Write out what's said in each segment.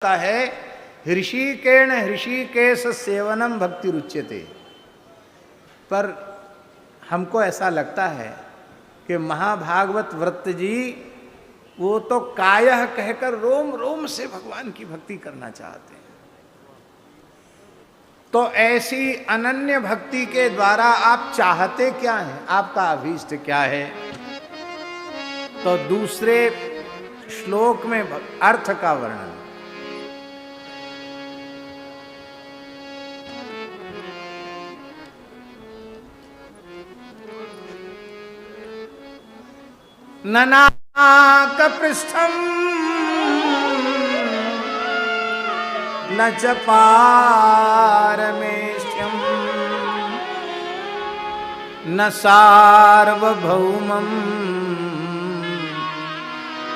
है ऋषिकेण ऋषिकेश सेवनम भक्ति रुच्यते। पर हमको ऐसा लगता है कि महाभागवत व्रत जी वो तो कायः कहकर रोम रोम से भगवान की भक्ति करना चाहते हैं। तो ऐसी अनन्य भक्ति के द्वारा आप चाहते क्या हैं, आपका अभीष्ट क्या है? तो दूसरे श्लोक में अर्थ का वर्णन। ननाक पृष्ठम न च पारमेष्ठ्यम न सार्वभौमम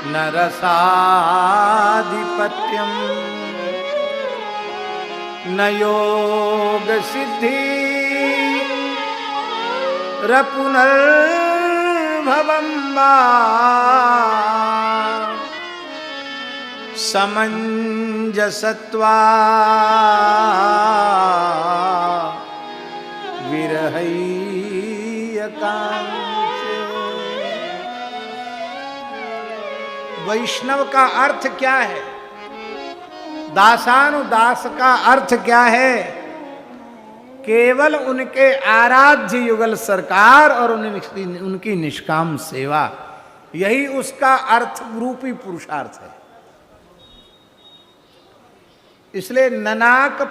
न रसाधिपत्यम न योग सिद्धि रपुनर्भवं वा समंजसत्वा विरहैयकांक्षे। वैष्णव का अर्थ क्या है? दासानुदास का अर्थ क्या है? केवल उनके आराध्य युगल सरकार और उनकी निष्काम सेवा, यही उसका अर्थ रूपी पुरुषार्थ है। इसलिए ननाक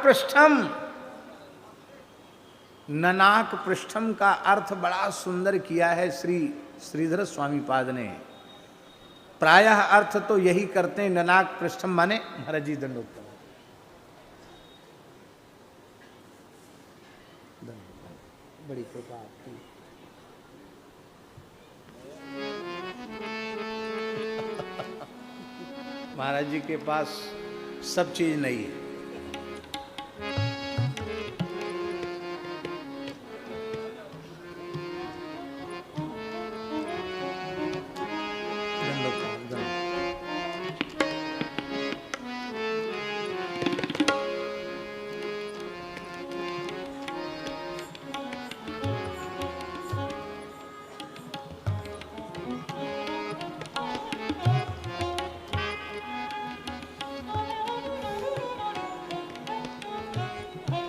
पृष्ठम का अर्थ बड़ा सुंदर किया है श्रीधर स्वामी पाद ने। प्रायः अर्थ तो यही करते हैं, ननाक पृष्ठम माने महाराज जी दंडोत्तम। बड़ी कृपा आपकी। महाराज जी के पास सब चीज नहीं है।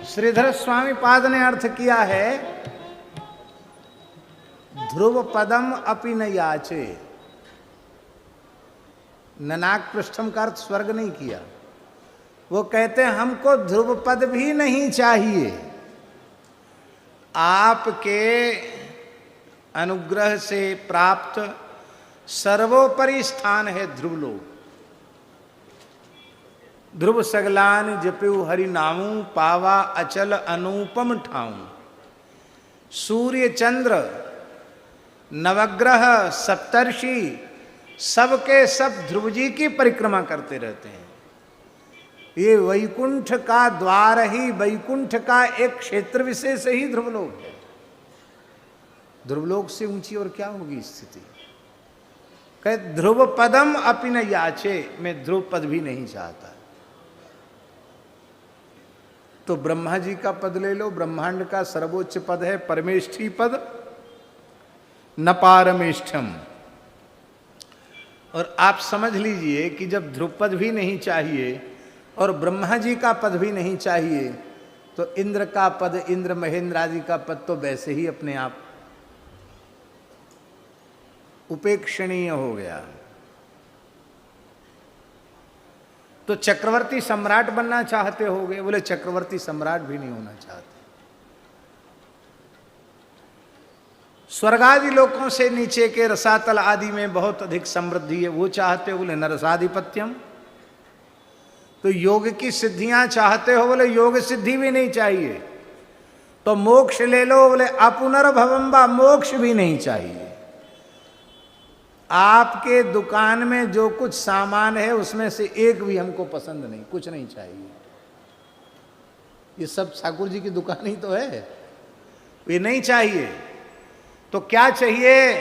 श्रीधर स्वामी पाद ने अर्थ किया है ध्रुव पदम अपि न याचे। ननाक पृष्ठम का अर्थ स्वर्ग नहीं किया। वो कहते हैं हमको ध्रुव पद भी नहीं चाहिए, आपके अनुग्रह से प्राप्त सर्वोपरि स्थान है ध्रुवलोक। ध्रुव सगलान जपयु हरि नामू पावा अचल अनुपम ठाऊं। सूर्य चंद्र नवग्रह सप्तर्षि सबके सब ध्रुव जी की परिक्रमा करते रहते हैं। ये वैकुंठ का द्वार ही, वैकुंठ का एक क्षेत्र विशेष ही ध्रुवलोक है। ध्रुवलोक से ऊंची और क्या होगी स्थिति? कहे ध्रुव पदम अपि न याचे, मैं ध्रुव पद भी नहीं चाहता। तो ब्रह्मा जी का पद ले लो, ब्रह्मांड का सर्वोच्च पद है परमेष्ठी पद, न पारमेष्ठ्यम। और आप समझ लीजिए कि जब ध्रुपद भी नहीं चाहिए और ब्रह्मा जी का पद भी नहीं चाहिए, तो इंद्र का पद, इंद्र महेंद्र आदि का पद तो वैसे ही अपने आप उपेक्षणीय हो गया। तो चक्रवर्ती सम्राट बनना चाहते होगे? बोले चक्रवर्ती सम्राट भी नहीं होना चाहते। स्वर्गादि लोकों से नीचे के रसातल आदि में बहुत अधिक समृद्धि है, वो चाहते हो? बोले न रसाधिपत्यम। तो योग की सिद्धियां चाहते हो? बोले योग सिद्धि भी नहीं चाहिए। तो मोक्ष ले लो? बोले अपुनर्भवम वा, मोक्ष भी नहीं चाहिए। आपके दुकान में जो कुछ सामान है उसमें से एक भी हमको पसंद नहीं, कुछ नहीं चाहिए। ये सब ठाकुर जी की दुकान ही तो है, ये नहीं चाहिए। तो क्या चाहिए?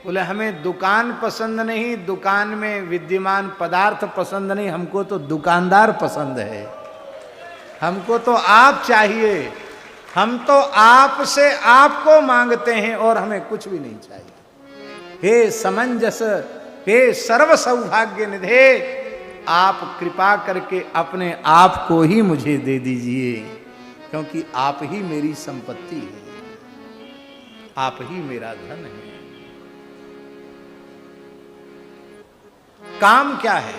बोले हमें दुकान पसंद नहीं, दुकान में विद्यमान पदार्थ पसंद नहीं, हमको तो दुकानदार पसंद है, हमको तो आप चाहिए, हम तो आपसे आपको मांगते हैं और हमें कुछ भी नहीं चाहिए। हे समंजस, हे सर्व सौभाग्य निधे, आप कृपा करके अपने आप को ही मुझे दे दीजिए, क्योंकि आप ही मेरी संपत्ति है, आप ही मेरा धन है। काम क्या है?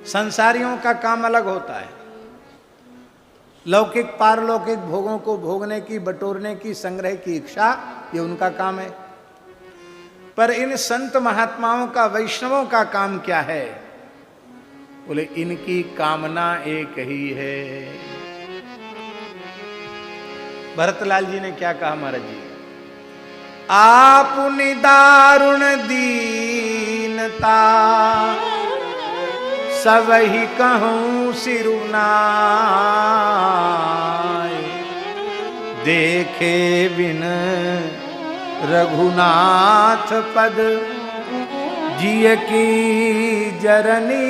संसारियों का काम अलग होता है। लौकिक पारलौकिक भोगों को भोगने की, बटोरने की, संग्रह की इच्छा, ये उनका काम है। पर इन संत महात्माओं का, वैष्णवों का काम क्या है? बोले इनकी कामना एक ही है। भरतलाल जी ने क्या कहा महाराज जी? आपुनि दारुण दीनता, सबहि कहूँ सिरुनाय, देखे बिन रघुनाथ पद, जिय की जरनी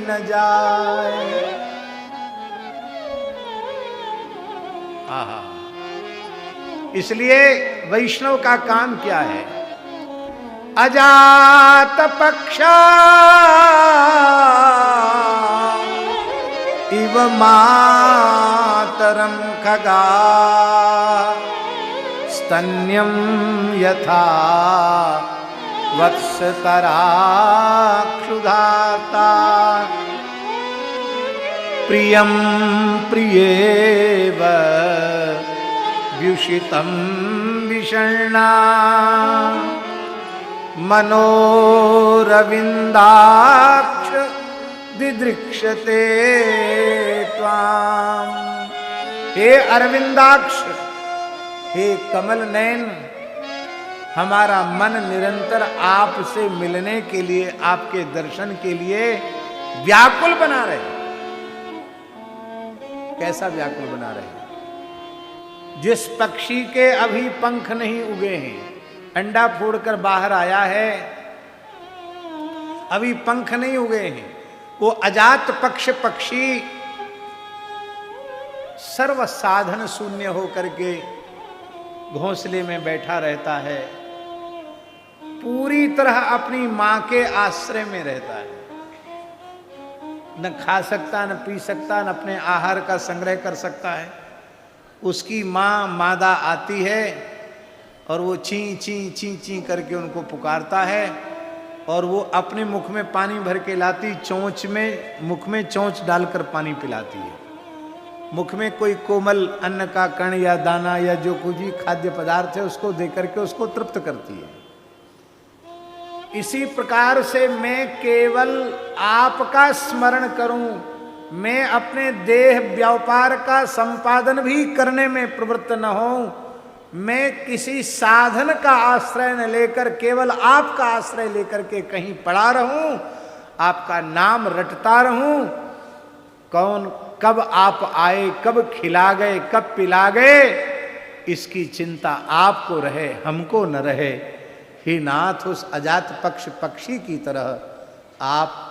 न जाए। आहा, इसलिए वैष्णव का काम क्या है? अजात पक्षा इव मातरम खगा, स्तन्यम यथा वत्सतरा क्षुधाता, प्रियम प्रियेव व्युषितम विषण्णा, मनोरविंदाक्ष दिदृक्षते त्वाम। हे अरविंदाक्ष, हे कमल नयन, हमारा मन निरंतर आपसे मिलने के लिए, आपके दर्शन के लिए व्याकुल बना रहे। कैसा व्याकुल बना रहे? जिस पक्षी के अभी पंख नहीं उगे हैं, अंडा फोड़कर बाहर आया है, अभी पंख नहीं उगे हैं, वो अजात पक्ष पक्षी सर्व साधन शून्य होकर के घोंसले में बैठा रहता है, पूरी तरह अपनी मां के आश्रय में रहता है, न खा सकता, न पी सकता, न अपने आहार का संग्रह कर सकता है। उसकी मां मादा आती है और वो ची ची ची ची करके उनको पुकारता है, और वो अपने मुख में पानी भर के लाती, चोंच में, मुख में चोंच डालकर पानी पिलाती है। मुख में कोई कोमल अन्न का कण या दाना या जो कुछ भी खाद्य पदार्थ है उसको देकर के उसको तृप्त करती है। इसी प्रकार से मैं केवल आपका स्मरण करूं, मैं अपने देह व्यापार का संपादन भी करने में प्रवृत्त न हूं, मैं किसी साधन का आश्रय न लेकर केवल आपका आश्रय लेकर के कहीं पड़ा रहूं, आपका नाम रटता रहूं। कौन कब आप आए, कब खिला गए, कब पिला गए, इसकी चिंता आपको रहे, हमको न रहे। हे नाथ, उस अजात पक्ष पक्षी की तरह आप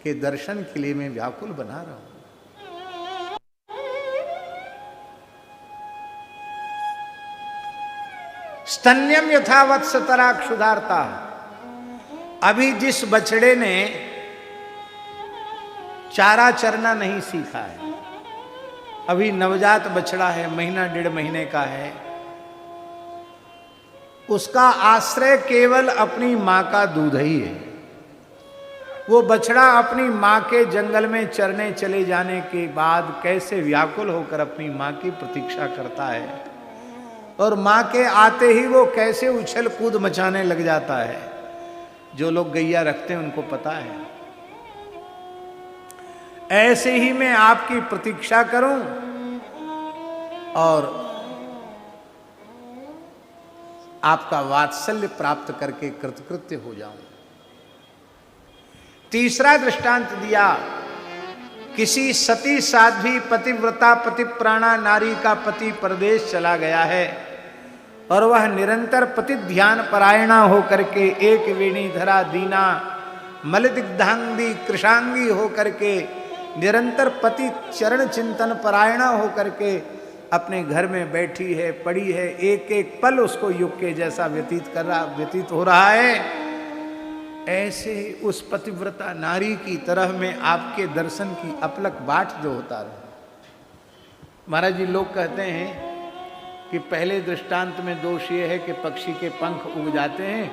के दर्शन के लिए मैं व्याकुल बना रहा हूं। स्तन्यम यथा वत्सतरा क्षुधार्ता। अभी जिस बछड़े ने चारा चरना नहीं सीखा है, अभी नवजात बछड़ा है, महीना डेढ़ महीने का है, उसका आश्रय केवल अपनी मां का दूध ही है। वो बछड़ा अपनी मां के जंगल में चरने चले जाने के बाद कैसे व्याकुल होकर अपनी मां की प्रतीक्षा करता है, और मां के आते ही वो कैसे उछल कूद मचाने लग जाता है। जो लोग गैया रखते हैं उनको पता है। ऐसे ही मैं आपकी प्रतीक्षा करूं और आपका वात्सल्य प्राप्त करके कृतकृत्य हो जाऊं। तीसरा दृष्टांत दिया किसी सती साध्वी पतिव्रता पतिप्राणा नारी का पति परदेश चला गया है और वह निरंतर पति ध्यान परायणा होकर के एक वेणी धरा दीना मलदिग्धांगी कृशांगी होकर के निरंतर पति चरण चिंतन परायणा होकर के अपने घर में बैठी है, पड़ी है, एक एक पल उसको युग के जैसा व्यतीत हो रहा है। ऐसे उस पतिव्रता नारी की तरह में आपके दर्शन की अपलक बाट जो होता रहे। महाराज जी लोग कहते हैं कि पहले दृष्टांत में दोष ये है कि पक्षी के पंख उग जाते हैं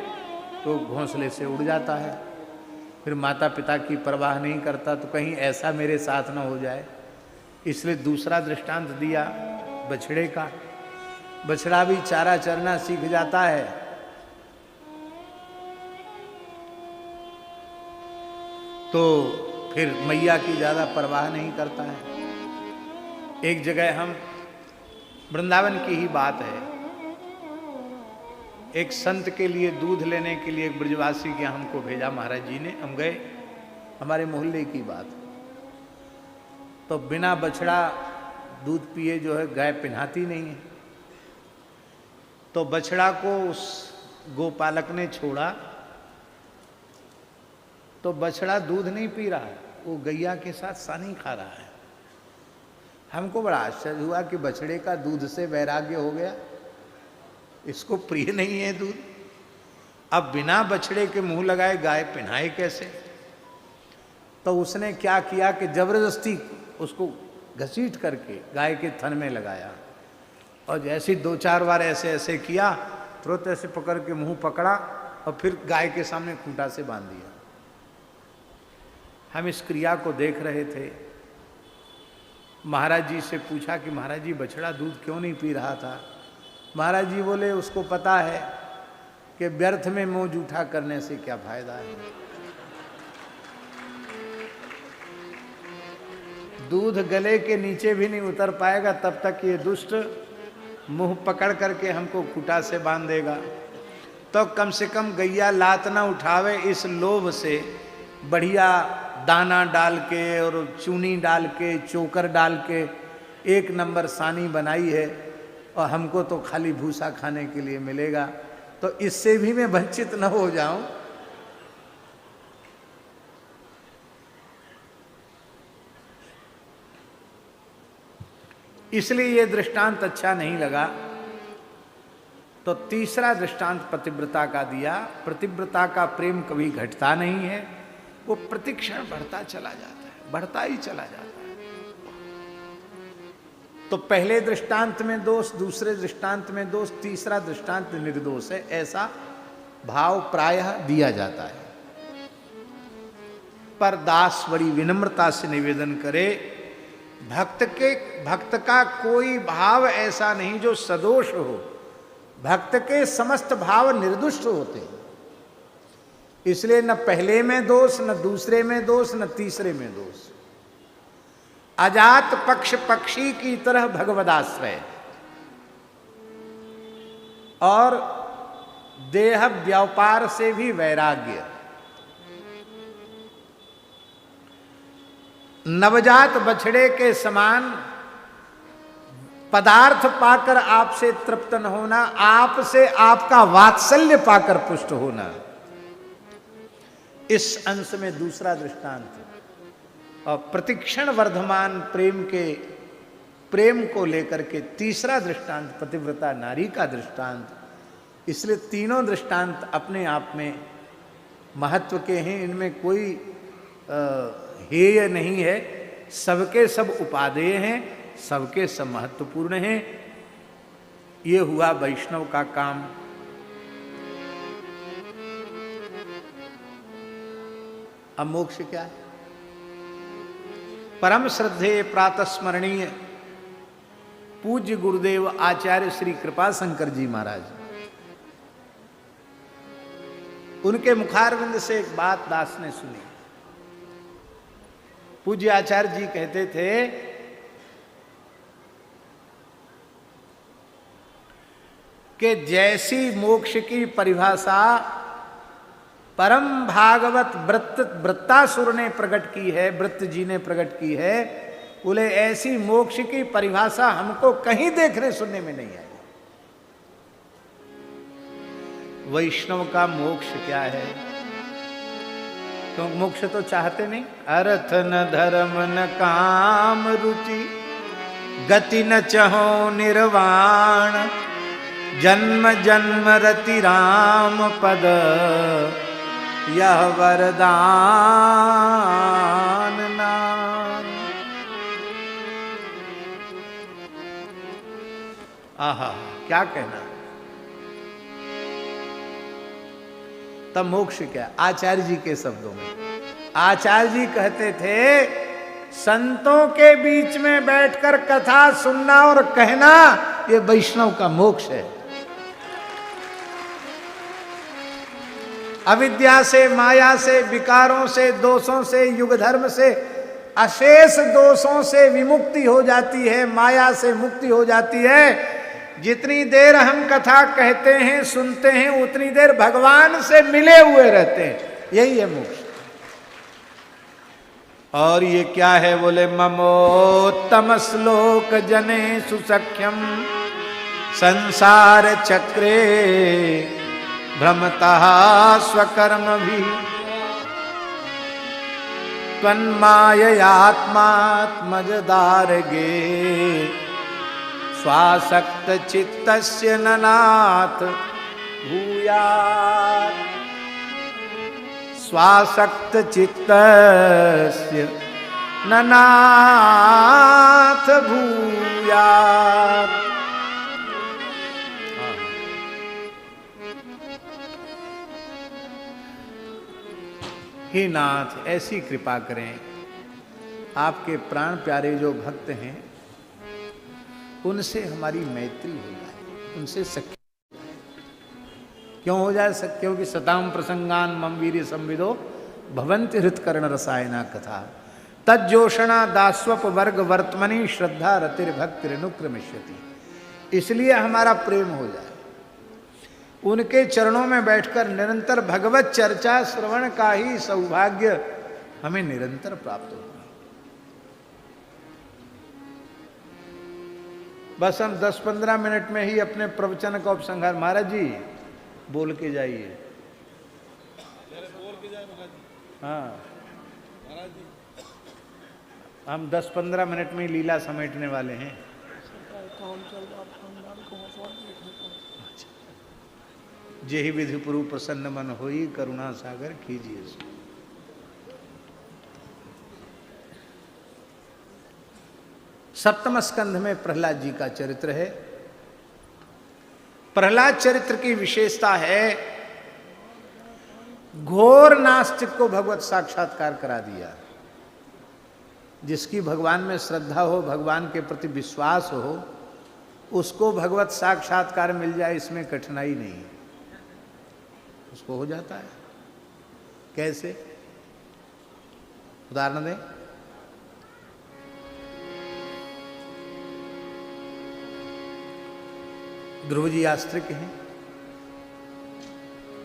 तो घोंसले से उड़ जाता है, फिर माता पिता की परवाह नहीं करता, तो कहीं ऐसा मेरे साथ न हो जाए, इसलिए दूसरा दृष्टांत दिया बछड़े का। बछड़ा भी चारा चरना सीख जाता है, तो फिर मैया की ज़्यादा परवाह नहीं करता है। एक जगह हम वृंदावन की ही बात है, एक संत के लिए दूध लेने के लिए एक ब्रजवासी के हमको भेजा महाराज जी ने, हम गए, हमारे मोहल्ले की बात। तो बिना बछड़ा दूध पिए जो है गाय पिन्हाती नहीं है, तो बछड़ा को उस गोपालक ने छोड़ा तो बछड़ा दूध नहीं पी रहा है, वो गैया के साथ सानी खा रहा है। हमको बड़ा आश्चर्य हुआ कि बछड़े का दूध से वैराग्य हो गया, इसको प्रिय नहीं है दूध। अब बिना बछड़े के मुंह लगाए गाय पिन्हाए कैसे? तो उसने क्या किया कि जबरदस्ती उसको घसीट करके गाय के थन में लगाया, और जैसे 2-4 बार ऐसे ऐसे किया, तुरंत ऐसे पकड़ के मुंह पकड़ा और फिर गाय के सामने खूंटा से बांध दिया। हम इस क्रिया को देख रहे थे। महाराज जी से पूछा कि महाराज जी बछड़ा दूध क्यों नहीं पी रहा था? महाराज जी बोले उसको पता है कि व्यर्थ में मुंह जूठा करने से क्या फायदा है। दूध गले के नीचे भी नहीं उतर पाएगा तब तक ये दुष्ट मुंह पकड़ करके हमको खूंटा से बांध देगा। तो कम से कम गैया लात ना उठावे, इस लोभ से बढ़िया दाना डाल के और चूनी डाल के चोकर डाल के 1 नंबर सानी बनाई है, और हमको तो खाली भूसा खाने के लिए मिलेगा, तो इससे भी मैं वंचित न हो जाऊं। इसलिए ये दृष्टांत अच्छा नहीं लगा। तो तीसरा दृष्टांत पतिव्रता का दिया। पतिव्रता का प्रेम कभी घटता नहीं है, वो प्रतिक्षण बढ़ता चला जाता है, बढ़ता ही चला जाता है। तो पहले दृष्टांत में दोष, दूसरे दृष्टांत में दोष, तीसरा दृष्टांत निर्दोष है, ऐसा भाव प्रायः दिया जाता है। पर दास बड़ी विनम्रता से निवेदन करे, भक्त का कोई भाव ऐसा नहीं जो सदोष हो। भक्त के समस्त भाव निर्दुष्ट होते हैं, इसलिए न पहले में दोष, न दूसरे में दोष, न तीसरे में दोष। अजात पक्ष पक्षी की तरह भगवदाश्रय और देह व्यापार से भी वैराग्य। नवजात बछड़े के समान पदार्थ पाकर आपसे तृप्त न होना, आपसे आपका वात्सल्य पाकर पुष्ट होना, इस अंश में दूसरा दृष्टांत। और प्रतिक्षण वर्धमान प्रेम को लेकर के तीसरा दृष्टांत पतिव्रता नारी का दृष्टांत। इसलिए तीनों दृष्टांत अपने आप में महत्व के हैं, इनमें कोई हेय नहीं है, सबके सब उपादेय हैं, सबके सब महत्वपूर्ण हैं। ये हुआ वैष्णव का काम। अब मोक्ष क्या है? परम श्रद्धेय प्रातस्मरणीय पूज्य गुरुदेव आचार्य श्री कृपाशंकर जी महाराज, उनके मुखारविंद से एक बात दास ने सुनी। पूज्य आचार्य जी कहते थे कि जैसी मोक्ष की परिभाषा परम भागवत वृत्तासुर ने प्रकट की है, वृत्त जी ने प्रकट की है। बोले ऐसी मोक्ष की परिभाषा हमको कहीं देखने सुनने में नहीं आई। वैष्णव का मोक्ष क्या है? तो मोक्ष तो चाहते नहीं। अर्थ न धर्म न काम रुचि, गति न चहो निर्वाण, जन्म जन्म रति राम पद, यह वरदान नाम। आहा, क्या कहना। तब मोक्ष क्या? आचार्य जी के शब्दों में आचार्य जी कहते थे, संतों के बीच में बैठकर कथा सुनना और कहना ये वैष्णव का मोक्ष है। अविद्या से, माया से, विकारों से, दोषों से, युग धर्म से, अशेष दोषों से विमुक्ति हो जाती है, माया से मुक्ति हो जाती है। जितनी देर हम कथा कहते हैं, सुनते हैं, उतनी देर भगवान से मिले हुए रहते हैं। यही है मोक्ष। और ये क्या है? बोले ममोत्तम श्लोक जने सुसख्यम, संसार चक्रे भ्रमतः स्वकर्म भी, त्वन्माययात्मात्मजदारगे, स्वासक्त चित्तस्य ननाथ भूयात्, स्वासक्त चित्तस्य ननाथ भूयात्। हे नाथ, ऐसी कृपा करें, आपके प्राण प्यारे जो भक्त हैं उनसे हमारी मैत्री हो जाए, उनसे सख्य। क्यों हो जाए सख्य? क्योंकि सताम प्रसंगान मम वीर्य संविदो भवंति हृतकर्ण रसायना कथा, तज्जोषणा दास्वप वर्ग वर्तमनी श्रद्धा रतिर्भक्तिरनुक्रमिष्यति। इसलिए हमारा प्रेम हो जाए। उनके चरणों में बैठकर निरंतर भगवत चर्चा श्रवण का ही सौभाग्य हमें निरंतर प्राप्त होगा। बस हम 10-15 मिनट में ही अपने प्रवचन का उपसंहार। महाराज जी बोल के जाइए। हाँ, हम 10-15 मिनट में ही लीला समेटने वाले हैं। जेहि विधि पुरु प्रसन्न मन होई, करुणा सागर कीजिए। सप्तम स्कंध में प्रहलाद जी का चरित्र है। प्रहलाद चरित्र की विशेषता है, घोर नास्तिक को भगवत साक्षात्कार करा दिया। जिसकी भगवान में श्रद्धा हो, भगवान के प्रति विश्वास हो, उसको भगवत साक्षात्कार मिल जाए, इसमें कठिनाई नहीं, उसको हो जाता है। कैसे? उदाहरण दें। ध्रुव जी आस्तिक हैं,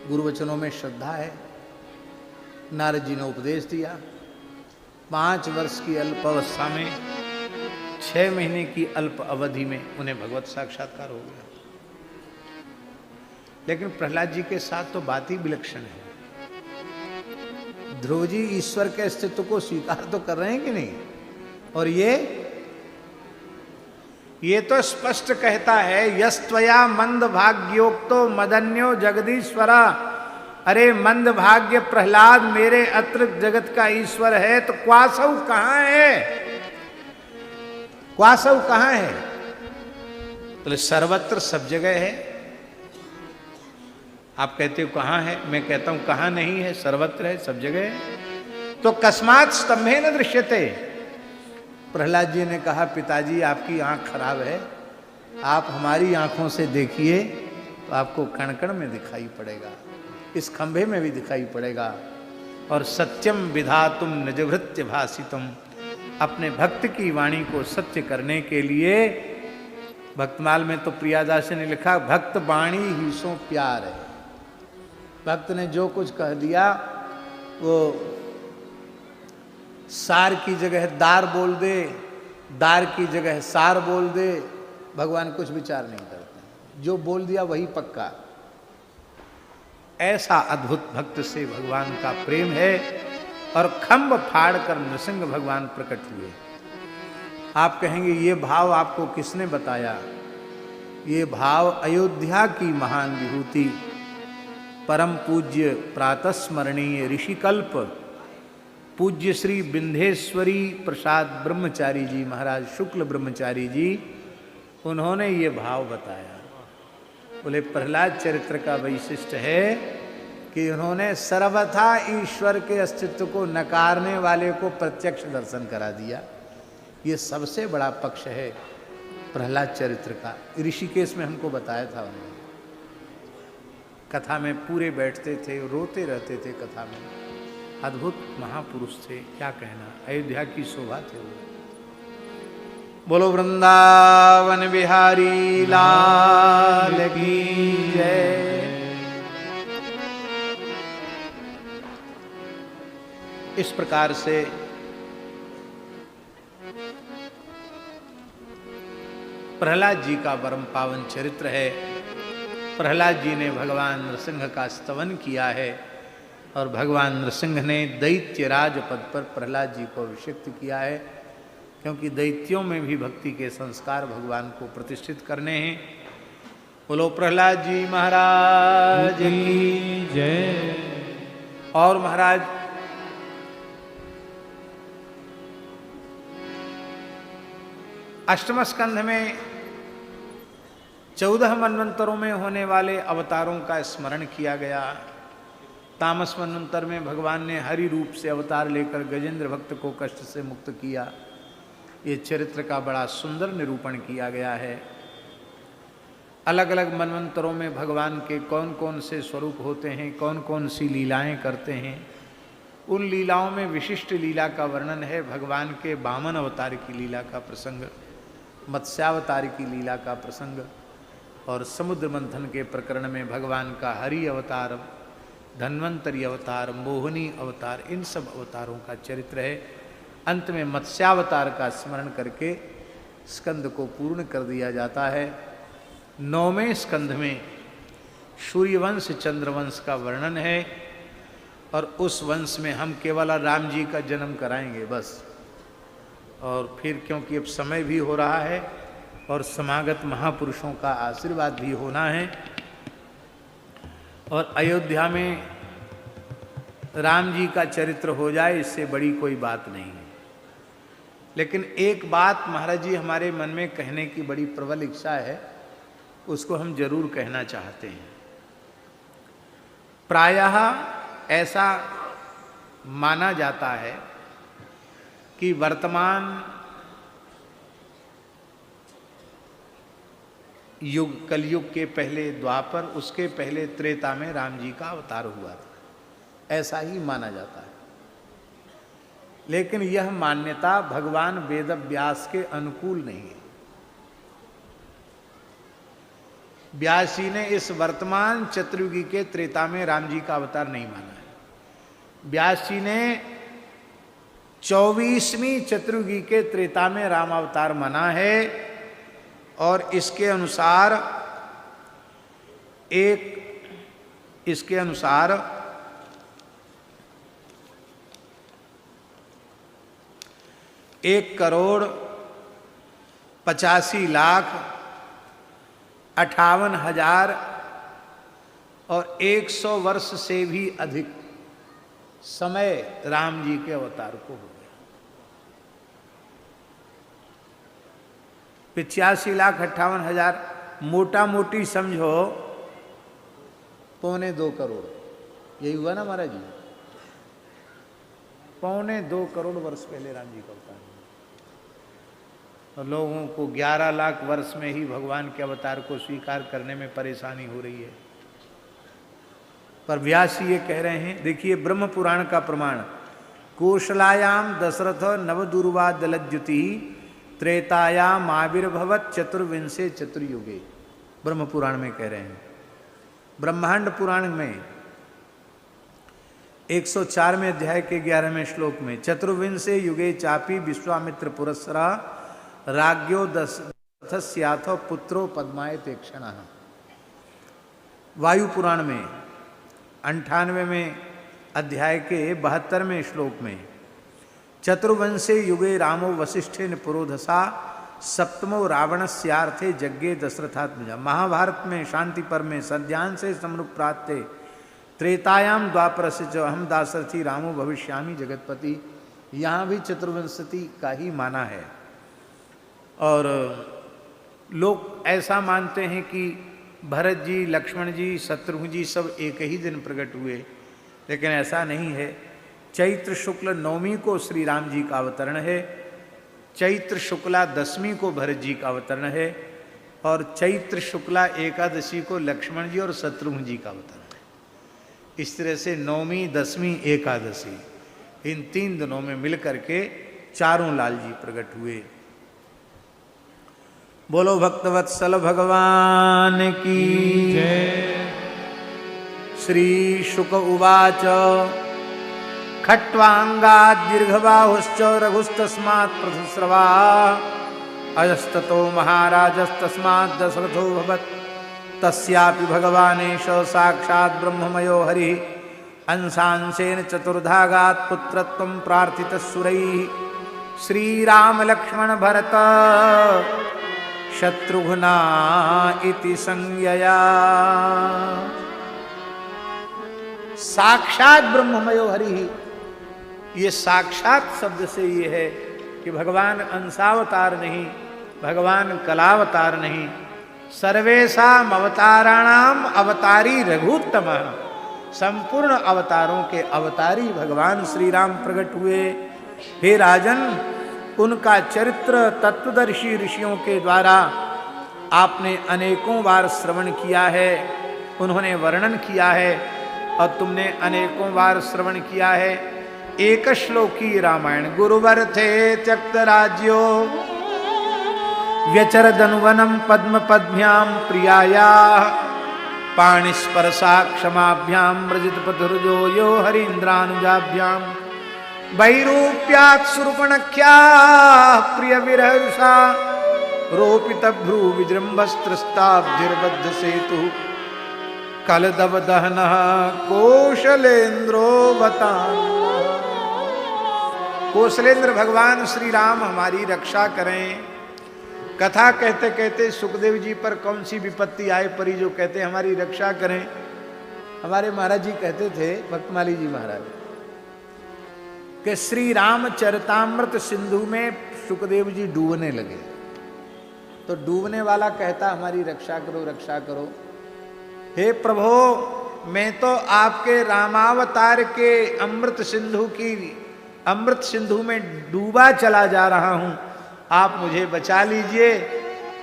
गुरुवचनों में श्रद्धा है। नारद जी ने उपदेश दिया। 5 वर्ष की अल्प अवस्था में, 6 महीने की अल्प अवधि में उन्हें भगवत साक्षात्कार हो गया। लेकिन प्रहलाद जी के साथ तो बात ही विलक्षण है। ध्रुव जी ईश्वर के अस्तित्व को स्वीकार तो कर रहे हैं कि नहीं? और ये तो स्पष्ट कहता है, यस्त्वया मंद भाग्योक्तो मदन्यो जगदीश्वरा। अरे मंद भाग्य प्रहलाद मेरे अतिरिक्त जगत का ईश्वर है, तो क्वासव कहां है? क्वासव कहां है? तो सर्वत्र सब जगह है। आप कहते हो कहां है, मैं कहता हूं कहां नहीं है, सर्वत्र है, सब जगह है। तो कस्मात् स्तंभे न दृश्यते। प्रहलाद जी ने कहा, पिताजी आपकी आंख खराब है, आप हमारी आंखों से देखिए तो आपको कण कण में दिखाई पड़ेगा, इस खंभे में भी दिखाई पड़ेगा। और सत्यम विधातुम निजभृत्य भासितुम, अपने भक्त की वाणी को सत्य करने के लिए, भक्तमाल में तो प्रियादास ने लिखा, भक्त वाणी ही सो प्यार है। भक्त ने जो कुछ कह दिया वो सार की जगह दार बोल दे, दार की जगह सार बोल दे, भगवान कुछ विचार नहीं करते, जो बोल दिया वही पक्का। ऐसा अद्भुत भक्त से भगवान का प्रेम है। और खंभ फाड़ कर नृसिंह भगवान प्रकट हुए। आप कहेंगे ये भाव आपको किसने बताया? ये भाव अयोध्या की महान विभूति परम पूज्य प्रातस्मरणीय ऋषिकल्प पूज्य श्री विंध्येश्वरी प्रसाद ब्रह्मचारी जी महाराज शुक्ल ब्रह्मचारी जी, उन्होंने ये भाव बताया। बोले प्रहलाद चरित्र का वैशिष्ट है कि उन्होंने सर्वथा ईश्वर के अस्तित्व को नकारने वाले को प्रत्यक्ष दर्शन करा दिया। ये सबसे बड़ा पक्ष है प्रहलाद चरित्र का। ऋषिकेश में हमको बताया था उन्होंने, कथा में पूरे बैठते थे, रोते रहते थे कथा में। अद्भुत महापुरुष थे, क्या कहना, अयोध्या की शोभा थे वो। बोलो वृंदावन बिहारी लाल की जय। इस प्रकार से प्रहलाद जी का परम पावन चरित्र है। प्रहलाद जी ने भगवान नृसिंह का स्तवन किया है और भगवान नृसिंह ने दैत्य राज पद पर प्रहलाद जी को अभिषिक्त किया है, क्योंकि दैत्यों में भी भक्ति के संस्कार भगवान को प्रतिष्ठित करने हैं। बोलो प्रहलाद जी महाराज की जय। और महाराज अष्टम स्कंध में 14 मनवंतरों में होने वाले अवतारों का स्मरण किया गया। तामस मनवंतर में भगवान ने हरि रूप से अवतार लेकर गजेंद्र भक्त को कष्ट से मुक्त किया। ये चरित्र का बड़ा सुंदर निरूपण किया गया है। अलग अलग मनवंतरों में भगवान के कौन कौन से स्वरूप होते हैं, कौन कौन सी लीलाएं करते हैं, उन लीलाओं में विशिष्ट लीला का वर्णन है। भगवान के वामन अवतार की लीला का प्रसंग, मत्स्यावतार की लीला का प्रसंग, और समुद्र मंथन के प्रकरण में भगवान का हरि अवतार, धन्वंतरी अवतार, मोहिनी अवतार, इन सब अवतारों का चरित्र है। अंत में मत्स्यावतार का स्मरण करके स्कंद को पूर्ण कर दिया जाता है। 9वें स्कंध में सूर्यवंश चंद्रवंश का वर्णन है, और उस वंश में हम केवल राम जी का जन्म कराएंगे बस। और फिर क्योंकि अब समय भी हो रहा है और समागत महापुरुषों का आशीर्वाद भी होना है, और अयोध्या में राम जी का चरित्र हो जाए, इससे बड़ी कोई बात नहीं है। लेकिन एक बात महाराज जी हमारे मन में कहने की बड़ी प्रबल इच्छा है, उसको हम जरूर कहना चाहते हैं। प्रायः ऐसा माना जाता है कि वर्तमान युग, कलयुग के पहले द्वापर, उसके पहले त्रेता में राम जी का अवतार हुआ था, ऐसा ही माना जाता है। लेकिन यह मान्यता भगवान वेद व्यास के अनुकूल नहीं है। व्यास जी ने इस वर्तमान चतुर्युगी के त्रेता में राम जी का अवतार नहीं माना है। व्यास जी ने 24वीं चतुर्युगी के त्रेता में राम अवतार माना है, और इसके अनुसार इसके अनुसार 1,85,58,000 और 100 वर्ष से भी अधिक समय राम जी के अवतार को हो गया। 85,58,000 मोटा मोटी समझो 2.25 करोड़, यही हुआ ना महाराज जी। 2.25 करोड़ वर्ष पहले राम जी का अवतार हुआ, और लोगों को 11 लाख वर्ष में ही भगवान के अवतार को स्वीकार करने में परेशानी हो रही है। पर व्यास जी ये कह रहे हैं, देखिए ब्रह्म पुराण का प्रमाण, कौशलायाम दशरथ नवदुर्वा दलज्युति त्रेतायाम आविर्भवत चतुर्विंशे चतुर्युगे, ब्रह्म पुराण में कह रहे हैं। ब्रह्मांड पुराण में 104वें अध्याय के 11वें श्लोक में, चतुर्विंशे युगे चापी विश्वामित्र पुरस्सरा राज्ञो दशस्याथ पुत्रो पद्मायते क्षणः। वायु पुराण में 98वें अध्याय के 72वें श्लोक में, चतुर्वंशे युगे रामो वसिष्ठेन पुरोधसा सप्तमो रावणस्यार्थे यज्ञे दशरथात्मजा। महाभारत में शांति पर्व में सद्यान से समनुप्राते त्रेतायाम द्वापर से जो अहम दाशरथी रामो भविष्यामि जगतपति, यहाँ भी चतुर्विंशति का ही माना है। और लोग ऐसा मानते हैं कि भरत जी, लक्ष्मण जी, शत्रुघ्न जी सब एक ही दिन प्रकट हुए, लेकिन ऐसा नहीं है। चैत्र शुक्ल नवमी को श्री राम जी का अवतरण है, चैत्र शुक्ला दशमी को भरत जी का अवतरण है, और चैत्र शुक्ला एकादशी को लक्ष्मण जी और शत्रुघ्न जी का अवतरण है। इस तरह से नवमी, दशमी, एकादशी इन 3 दिनों में मिलकर के चारों लाल जी प्रकट हुए। बोलो भक्तवत्सल भगवान की जय। श्री शुक उवाच खट्वांगाद दीर्घबाहुश्च रघुस्तस्मात् पृथुस्रवा अजस्ततो महाराजस्तस्मात् दशरथो भवत् तस्यापि भगवानेश साक्षात् ब्रह्ममयो हरिः अंशांशेन चतुर्धागात् पुत्रत्वं प्रार्थितः सुरैः श्रीराम लक्ष्मण भरत शत्रुघ्ना इति संज्ञया। साक्षात ब्रह्ममयो हरि, ये साक्षात शब्द से ये है कि भगवान अंशावतार नहीं, भगवान कलावतार नहीं, सर्वेषाम अवताराणाम अवतारी रघुत्तम, संपूर्ण अवतारों के अवतारी भगवान श्री राम प्रकट हुए। हे राजन, उनका चरित्र तत्वदर्शी ऋषियों के द्वारा आपने अनेकों बार श्रवण किया है, उन्होंने वर्णन किया है और तुमने अनेकों बार श्रवण किया है। एक श्लोकी रामायण गुरुवर थे त्यक्त राज्यो व्यचरदनुवनम पद्म पद्भ्याम प्रियाया पाणिस्पर्शा क्षमाभ्याम व्रजित पथुर्जो यो हरीन्द्रानुजाभ्याम वैरूप्यात् सुरूपणख्या प्रिय विरहरुषा रोपित भ्रू विजृंभस्त्रस्ताब्धिर्बद्ध सेतु कलदव दहन कौशलेन्द्रो बतान। कौशलेंद्र भगवान श्री राम हमारी रक्षा करें। कथा कहते कहते सुखदेव जी पर कौन सी विपत्ति आए परी जो कहते हमारी रक्षा करें। हमारे महाराज जी कहते थे, भक्तमाली जी महाराज, कि श्री रामचरितामृत सिंधु में सुखदेव जी डूबने लगे, तो डूबने वाला कहता हमारी रक्षा करो, रक्षा करो। हे प्रभो, मैं तो आपके रामावतार के अमृत सिंधु में डूबा चला जा रहा हूं, आप मुझे बचा लीजिए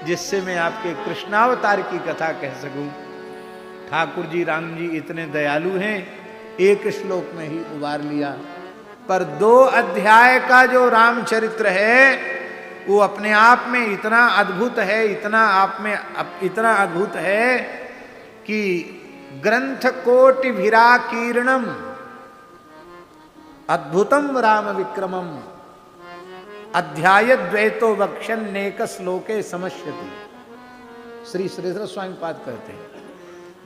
जिससे मैं आपके कृष्णावतार की कथा कह सकूं। ठाकुर जी, राम जी इतने दयालु हैं, एक श्लोक में ही उबार लिया, पर 2 अध्याय का जो रामचरित्र है वो अपने आप में इतना अद्भुत है, इतना अद्भुत है कि ग्रंथ कोटि विराकीर्णम अद्भुतम राम विक्रमम अध्याय द्वैतो वक्षन्नेक श्लोके समश्यति। श्री श्रीधर स्वामी पाद कहते हैं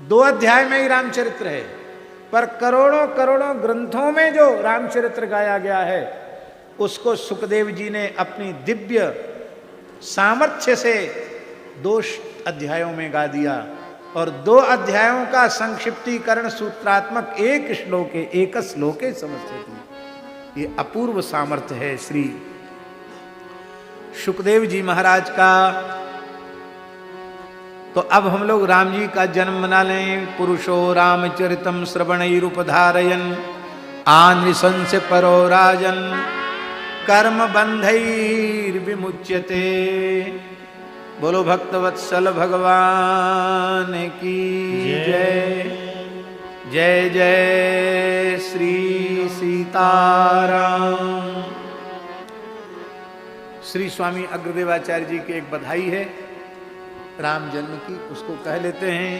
2 अध्याय में ही रामचरित्र है, पर करोड़ों करोड़ों ग्रंथों में जो रामचरित्र गाया गया है उसको सुखदेव जी ने अपनी दिव्य सामर्थ्य से 2 अध्यायों में गा दिया, और 2 अध्यायों का संक्षिप्तीकरण सूत्रात्मक एक श्लोके समझते। ये अपूर्व सामर्थ्य है श्री सुखदेव जी महाराज का। तो अब हम लोग राम जी का जन्म मना लें। पुरुषो रामचरितम श्रवणैरुपधारयन् आनृशंस परो राजन् कर्म बंधैर्विमुच्यते। बोलो भक्तवत्सल भगवान की जय। जय जय श्री सीताराम। श्री स्वामी अग्रदेवाचार्य जी की एक बधाई है राम जन्म की, उसको कह लेते हैं।